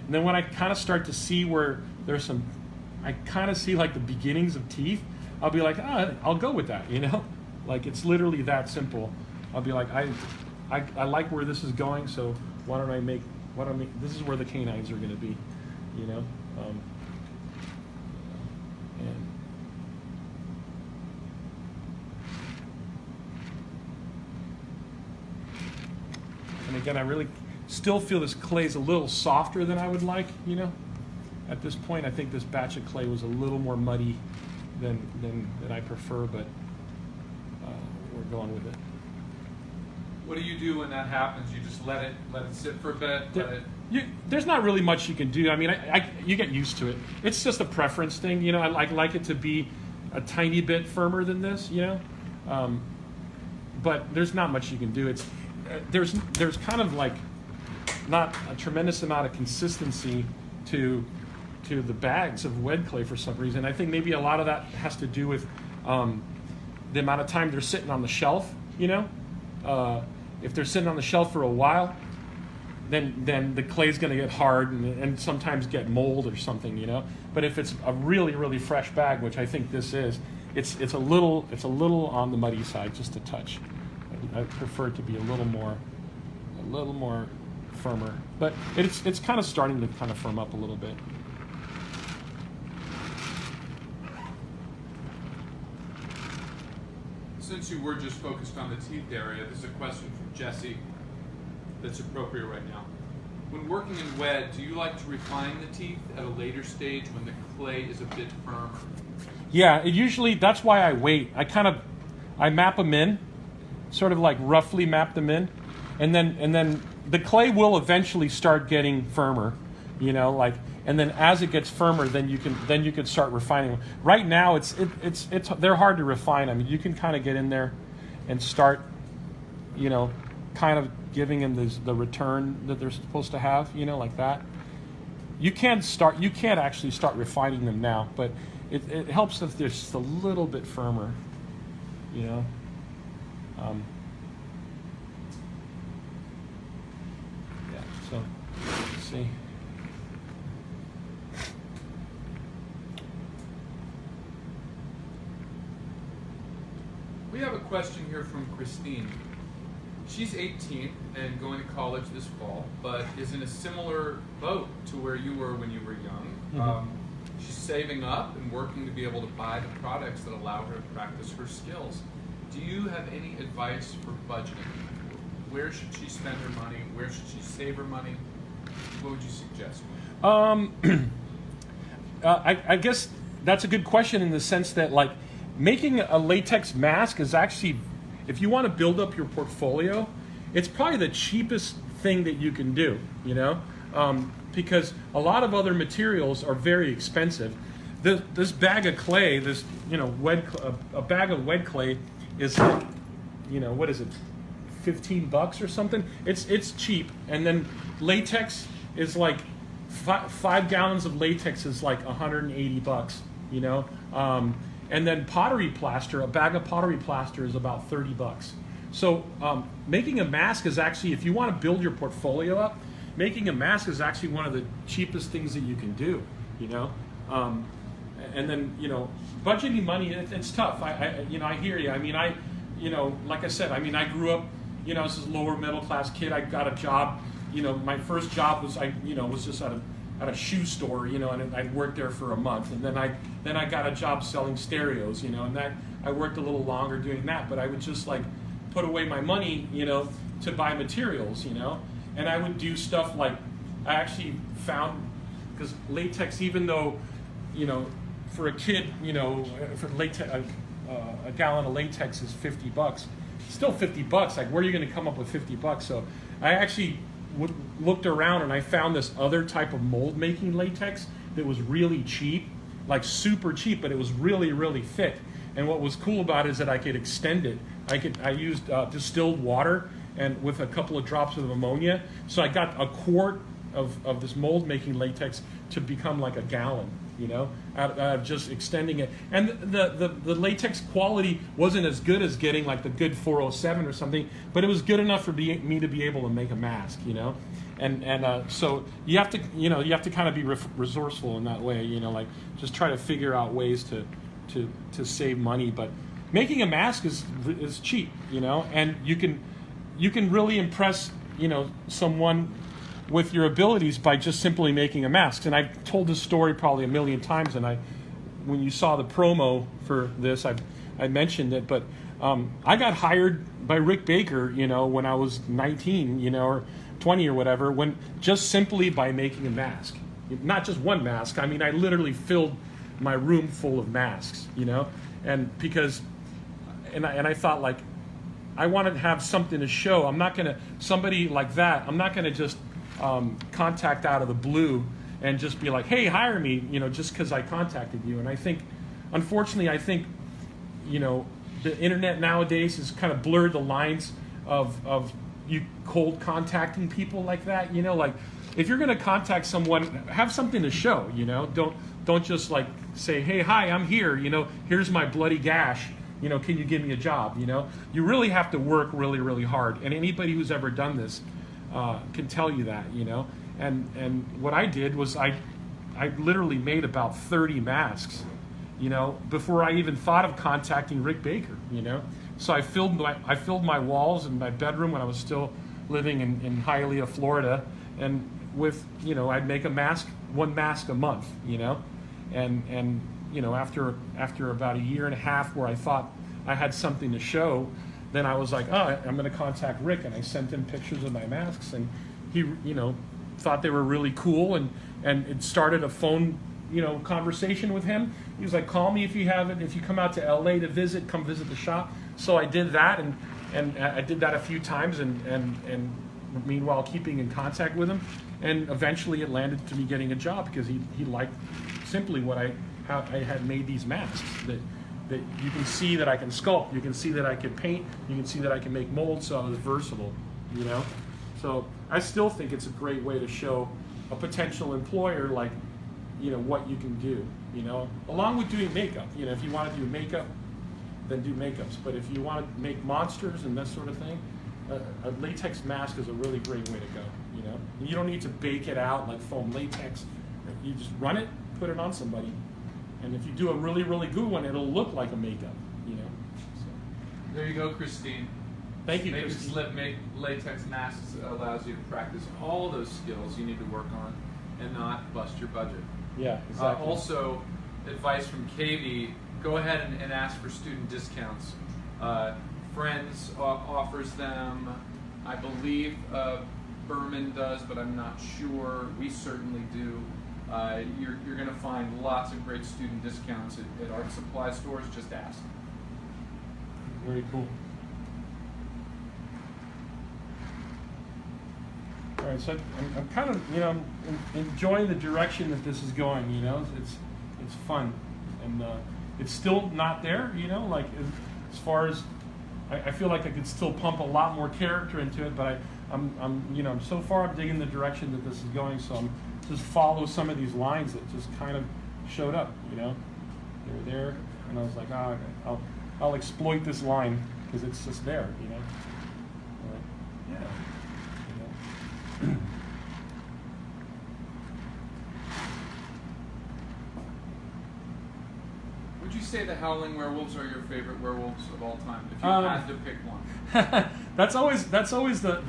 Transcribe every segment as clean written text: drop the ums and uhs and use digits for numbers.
And then when I kind of start to see where there's some, I kind of see like the beginnings of teeth, I'll be like, I'll go with that, you know? Like, it's literally that simple. I'll be like, I like where this is going, so why don't I make, this is where the canines are gonna be, you know? And again, I really still feel this clay is a little softer than I would like, you know? At this point, I think this batch of clay was a little more muddy than I prefer, but we're going with it. What do you do when that happens? You just let it sit for a bit? There's not really much you can do. I mean, you get used to it. It's just a preference thing, you know? I like it to be a tiny bit firmer than this, you know? But there's not much you can do. There's kind of like not a tremendous amount of consistency to the bags of WED clay for some reason. I think maybe a lot of that has to do with the amount of time they're sitting on the shelf, you know? If they're sitting on the shelf for a while, then the clay's going to get hard and sometimes get mold or something, you know? But if it's a really, really fresh bag, which I think this is, it's a little on the muddy side, just a touch. I prefer it to be a little more firmer, but it's kind of starting to kind of firm up a little bit. Since you were just focused on the teeth area, this is a question from Jesse that's appropriate right now. When working in WED, do you like to refine the teeth at a later stage when the clay is a bit firmer? Yeah, that's why I wait. I map them in, sort of like roughly map them in, and then the clay will eventually start getting firmer, you know, like, and then as it gets firmer, then you can start refining them. Right now, they're hard to refine. I mean, you can kind of get in there and start, you know, kind of giving them the return that they're supposed to have, you know, like that. You can't actually start refining them now, but it helps if they're just a little bit firmer, you know. Yeah, so let's see. We have a question here from Christine. She's 18 and going to college this fall, but is in a similar boat to where you were when you were young. Mm-hmm. She's saving up and working to be able to buy the products that allow her to practice her skills. Do you have any advice for budgeting? Where should she spend her money? Where should she save her money? What would you suggest? I guess that's a good question in the sense that, like, making a latex mask is actually, if you want to build up your portfolio, it's probably the cheapest thing that you can do, you know? Because a lot of other materials are very expensive. This bag of clay, this, you know, a bag of WED clay is, you know, what is it, $15 or something? It's cheap. And then latex is like 5 gallons of latex is like $180, you know? And then pottery plaster, a bag of pottery plaster is about $30. So making a mask is actually, if you want to build your portfolio up, making a mask is actually one of the cheapest things that you can do, you know? And then, you know, budgeting money, it's tough. I hear you. I mean, you know, like I said, I mean, I grew up, you know, as a lower middle class kid. I got a job, you know, my first job was, was just at a shoe store, you know, and I worked there for a month, and then I got a job selling stereos, you know, and that I worked a little longer doing that, but I would just like put away my money, you know, to buy materials, you know, and I would do stuff like, I actually found, because latex, even though, you know, for a kid, you know, for latex, a gallon of latex is $50, still $50. Like, where are you going to come up with $50? So I actually looked around and I found this other type of mold making latex that was really cheap, like super cheap, but it was really, really thick. And what was cool about it is that I could extend it. I used distilled water and with a couple of drops of ammonia. So I got a quart of this mold making latex to become like a gallon, you know, out of just extending it. And the latex quality wasn't as good as getting like the good 407 or something, but it was good enough for me to be able to make a mask, you know. So you have to, you have to kind of be resourceful in that way, like just try to figure out ways to save money. But making a mask is cheap, and you can really impress, someone with your abilities by just simply making a mask. And I've told this story probably a million times, and when you saw the promo for this, I mentioned it, but I got hired by Rick Baker, when I was 19, or 20 or whatever, just simply by making a mask. Not just one mask. I mean, I literally filled my room full of masks, and I thought, like, I want to have something to show. I'm not going to, somebody like that, I'm not going to just contact out of the blue and just be like, hey, hire me, just because I contacted you. And I think, unfortunately, the internet nowadays has kind of blurred the lines of you cold contacting people like that. Like, if you're going to contact someone, have something to show. Don't just like say, hey, hi, I'm here. Here's my bloody gash. Can you give me a job? You really have to work really, really hard. And anybody who's ever done this can tell you that. And what I did was I literally made about 30 masks, before I even thought of contacting Rick Baker, So I filled my walls in my bedroom when I was still living in Hialeah, Florida, and with, I'd make one mask a month, and after about a year and a half where I thought I had something to show, then I was like, oh, I'm going to contact Rick, and I sent him pictures of my masks, and he, thought they were really cool, and it started a phone, conversation with him. He was like, call me if you have it. If you come out to LA to visit, come visit the shop. So I did that, and I did that a few times, and meanwhile keeping in contact with him, and eventually it landed to me getting a job because he liked simply how I had made these masks that you can see that I can sculpt, you can see that I can paint, you can see that I can make molds. So I was versatile, So I still think it's a great way to show a potential employer, like, what you can do, along with doing makeup. If you want to do makeup, then do makeups. But if you want to make monsters and that sort of thing, a latex mask is a really great way to go. You don't need to bake it out like foam latex. You just run it, put it on somebody, and if you do a really, really good one, it'll look like a makeup. So. There you go, Christine. Thank you, Making Christine. slip latex masks allows you to practice all those skills you need to work on and not bust your budget. Yeah, exactly. Also, advice from KV, go ahead and ask for student discounts. Friends offers them. I believe Berman does, but I'm not sure. We certainly do. You're going to find lots of great student discounts at art supply stores. Just ask. Very cool. All right, so I'm kind of, enjoying the direction that this is going. It's fun, and it's still not there. Like as far as I feel like I could still pump a lot more character into it, but I'm so far I'm digging the direction that this is going. So I'm just follow some of these lines that just kind of showed up. They were there, and I was like, oh, okay, I'll exploit this line because it's just there. Yeah. Would you say the Howling Werewolves are your favorite werewolves of all time? If you had to pick one. That's always the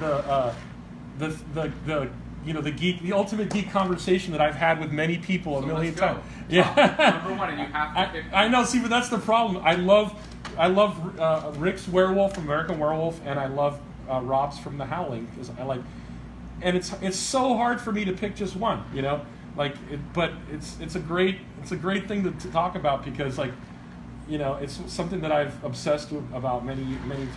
the ultimate geek conversation that I've had with many people a million times. Yeah. Number one, and you have to pick one. I know. See, but that's the problem. I love Rick's Werewolf from American Werewolf, and I love Rob's from The Howling because I like. And it's so hard for me to pick just one, but it's a great thing to talk about because it's something that I've obsessed about many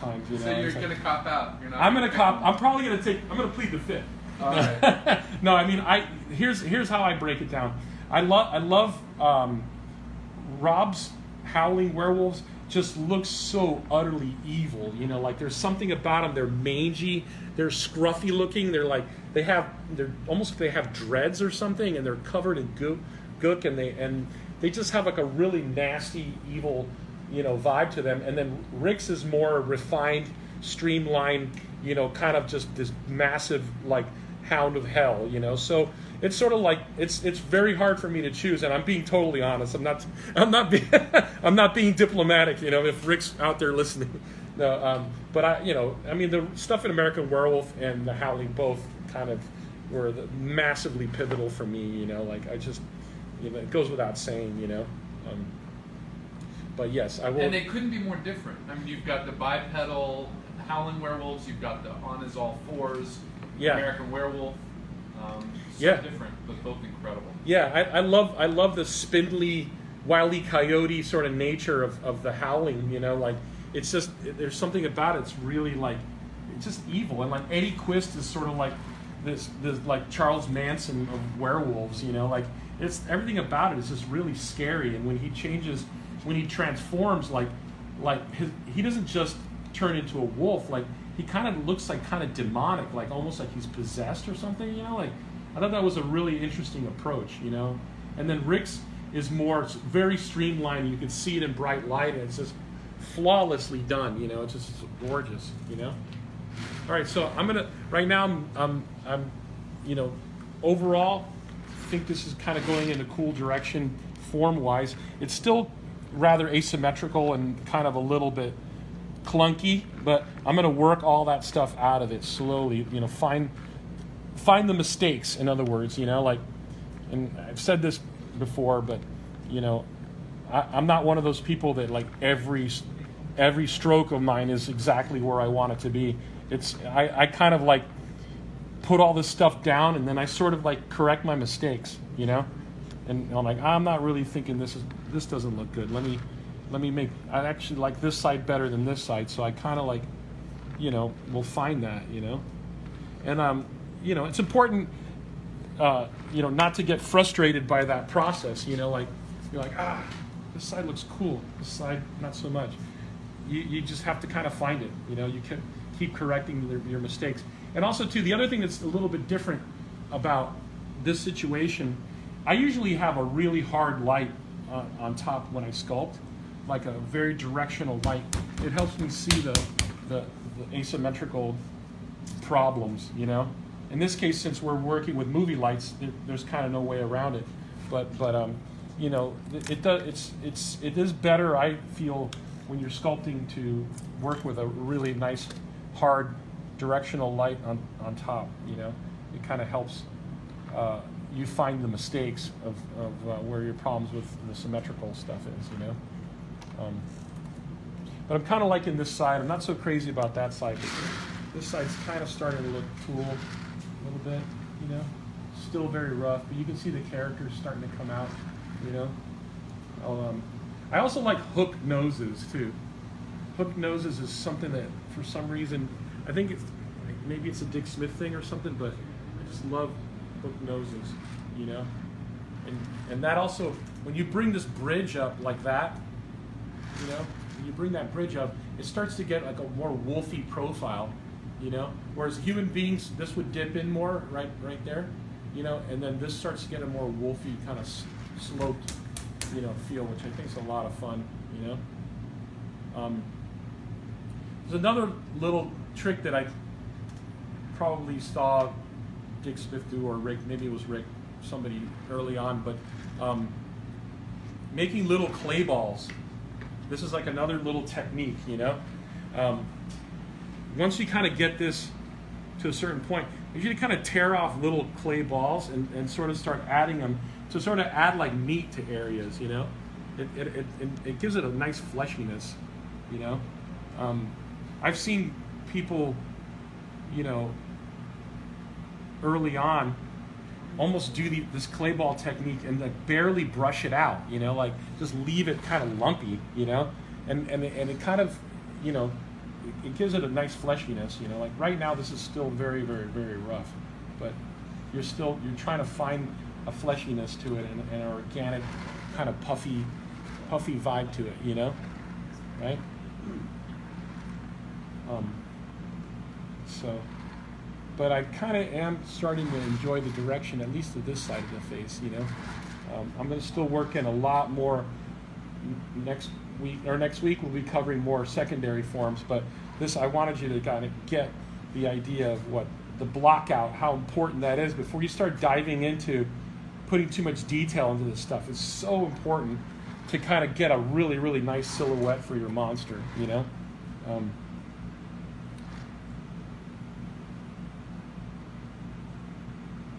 times. So you're gonna cop out. You're not. I'm gonna cop. I'm probably gonna plead the fifth. All right. No, I mean here's how I break it down. I love Rob's Howling Werewolves. Just looks so utterly evil, like there's something about them. They're mangy, they're scruffy looking. They're almost like they have dreads or something, and they're covered in gook, and they just have like a really nasty, evil, vibe to them. And then Rick's is more refined, streamlined, kind of just this massive, like hound of hell, you know. So it's sort of like it's very hard for me to choose, and I'm being totally honest. I'm not being I'm not being diplomatic, you know. If Rick's out there listening, no. But I mean, the stuff in American Werewolf and The Howling both kind of were massively pivotal for me, you know. Like I just, you know, it goes without saying, you know. But yes, I will. And they couldn't be more different. I mean, you've got the bipedal Howling Werewolves, you've got the on his all fours American Werewolf. So different, but both incredible. Yeah, I love the spindly, Wile E. Coyote sort of nature of the Howling. You know, like it's just there's something about it. It's really like it's just evil, and like Eddie Quist is sort of like this like Charles Manson of werewolves. You know, like it's everything about it is just really scary. And when he changes, when he transforms, he doesn't just turn into a wolf. Like he kind of looks like kind of demonic, like almost like he's possessed or something. You know, like I thought that was a really interesting approach. You know, and then Rick's is more very streamlined. You can see it in bright light, and it's just flawlessly done. You know, it's just gorgeous. You know. All right, so I'm gonna right now. I'm you know, overall, think this is kind of going in a cool direction form-wise. It's still rather asymmetrical and kind of a little bit clunky, but I'm going to work all that stuff out of it slowly. You know, find the mistakes. In other words, you know, like, and I've said this before, but you know, I'm not one of those people that like every stroke of mine is exactly where I want it to be. I kind of like put all this stuff down, and then I sort of like correct my mistakes, you know. And I'm like, I'm not really thinking this doesn't look good. Let me make. I actually like this side better than this side, so I kind of like, you know, will find that, you know. And you know, it's important, you know, not to get frustrated by that process. You know, like you're like, this side looks cool, this side not so much. You just have to kind of find it. You know, you can keep correcting your mistakes. And also, too, the other thing that's a little bit different about this situation, I usually have a really hard light on top when I sculpt, like a very directional light. It helps me see the asymmetrical problems, you know. In this case, since we're working with movie lights, there's kind of no way around it. But you know, it is better, I feel, when you're sculpting to work with a really nice, hard, directional light on top. You know, it kind of helps you find the mistakes of where your problems with the symmetrical stuff is. You know, but I'm kind of liking this side. I'm not so crazy about that side. This side's kind of starting to look cool a little bit. You know, still very rough, but you can see the characters starting to come out. You know, I also like hook noses too. Hook noses is something that, for some reason, I think maybe it's a Dick Smith thing or something, but I just love hook noses, you know? And that also, when you bring this bridge up like that, you know, when you bring that bridge up, it starts to get like a more wolfy profile, you know? Whereas human beings, this would dip in more right there, you know? And then this starts to get a more wolfy kind of sloped, you know, feel, which I think is a lot of fun, you know? There's another little trick that I probably saw Dick Smith do, or Rick, maybe it was Rick, somebody early on, but making little clay balls. This is like another little technique, you know? Once you kind of get this to a certain point, you should kind of tear off little clay balls and sort of start adding them to sort of add like meat to areas, you know? It gives it a nice fleshiness, you know? I've seen people, you know, early on almost do this clay ball technique and like barely brush it out, you know, like just leave it kind of lumpy, you know, and it kind of, you know, it gives it a nice fleshiness, you know. Like right now this is still very, very, very rough, but you're trying to find a fleshiness to it and an organic kind of puffy vibe to it, you know, right? But I kind of am starting to enjoy the direction, at least of this side of the face, you know. I'm going to still work in a lot more next week. We'll be covering more secondary forms, but this, I wanted you to kind of get the idea of what the block out, how important that is before you start diving into putting too much detail into this stuff. It's so important to kind of get a really, really nice silhouette for your monster, you know?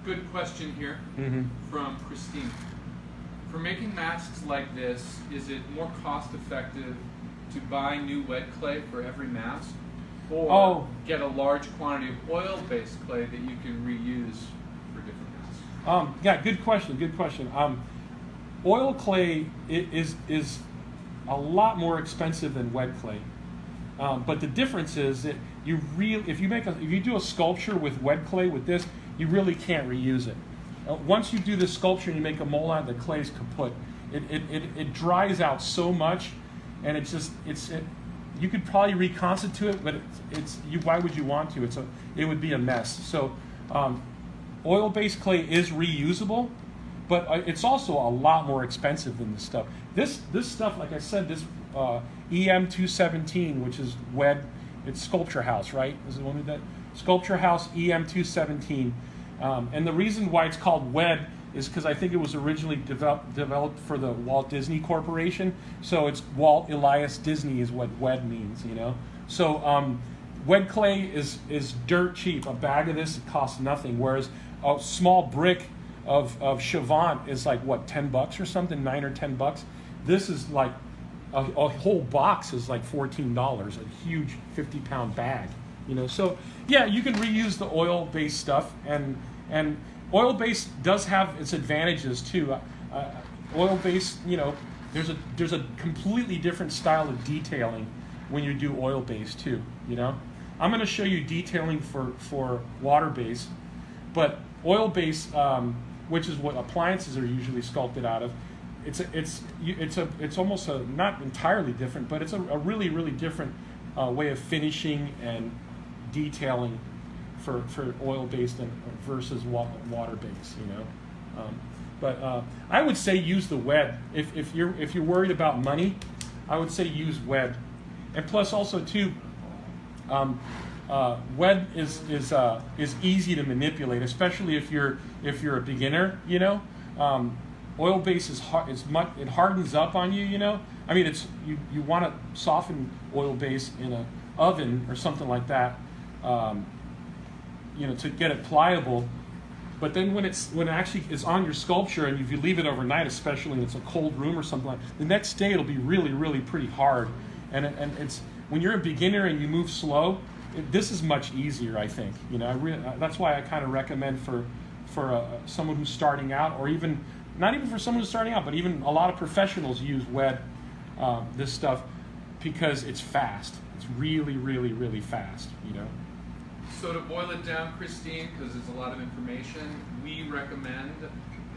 Good question here from Christine. For making masks like this, is it more cost effective to buy new WED clay for every mask, or get a large quantity of oil-based clay that you can reuse for different masks? Yeah, good question. Good question. Oil clay is a lot more expensive than WED clay, but the difference is that if you do a sculpture with WED clay with this, you really can't reuse it. Once you do this sculpture and you make a mold out, the clay is kaput. It dries out so much, and you could probably reconstitute it, but why would you want to? It would be a mess. So oil-based clay is reusable, but it's also a lot more expensive than this stuff. This stuff, like I said, this EM217, which is WED, it's Sculpture House, right? Is it one of that? Sculpture House EM217. And the reason why it's called WED is because I think it was originally developed for the Walt Disney Corporation. So it's Walt Elias Disney is what WED means, you know. So WED clay is dirt cheap. A bag of this costs nothing, whereas a small brick of Chavant is like what, $10 or something, $9 or $10. This is like a whole box is like $14, a huge 50-pound bag, you know. So yeah, you can reuse the oil-based stuff, and oil-based does have its advantages too. Oil-based, you know, there's a completely different style of detailing when you do oil-based too, you know. I'm going to show you detailing for water-based, but oil-based, which is what appliances are usually sculpted out of, it's almost not entirely different, but it's a really, really different way of finishing and detailing for oil-based versus water-based, you know. But I would say use the WED. If you're worried about money, I would say use WED. And plus also too, WED is easy to manipulate, especially if you're a beginner, you know. Oil-based is hard. It hardens up on you, you know. I mean, you want to soften oil-based in an oven or something like that, you know, to get it pliable. But then when it actually is on your sculpture, and if you leave it overnight, especially when it's a cold room or something like that, the next day it'll be really, really pretty hard. And it's when you're a beginner and you move slow, this is much easier, I think. You know, that's why I kind of recommend for someone who's starting out, or even not even for someone who's starting out, but even a lot of professionals use WED, this stuff, because it's fast. It's really, really, really fast, you know. So to boil it down, Christine, because there's a lot of information, we recommend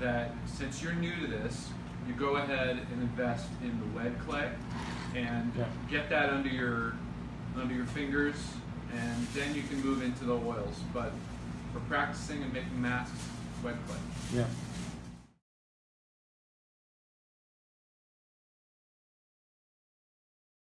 that since you're new to this, you go ahead and invest in the WED clay and get that under your fingers, and then you can move into the oils. But for practicing and making masks, WED clay. Yeah.